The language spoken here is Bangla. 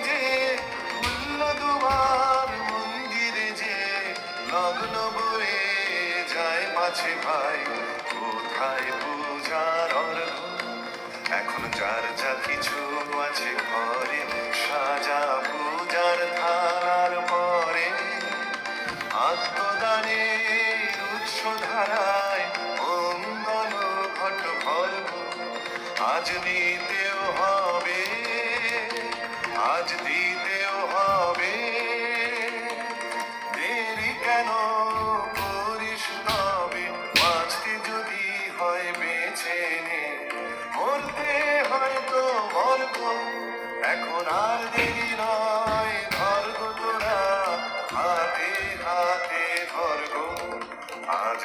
যে মূল্য দুবার মন্দিরে যে লগ্ন বয়ে যায় মাঝে ভাই, কোথায় পূজার অর্ঘ? এখন যার যা কিছু আছে ঘরে সাজা পূজার থালার পরে, আত্মদানের উৎস ধারায় বন্দন ঘট ভর্গ। আজ দিতেও হবে, আজ দিতেও হবে, দেরি কেন করিস তবে? বাঁচতে যদি হয় বেঁচে নে, মরতে হয়তো মরব। এখন আর দেরি নয়, ধর্গ তোরা হাতে হাতে ধর্গ। আজ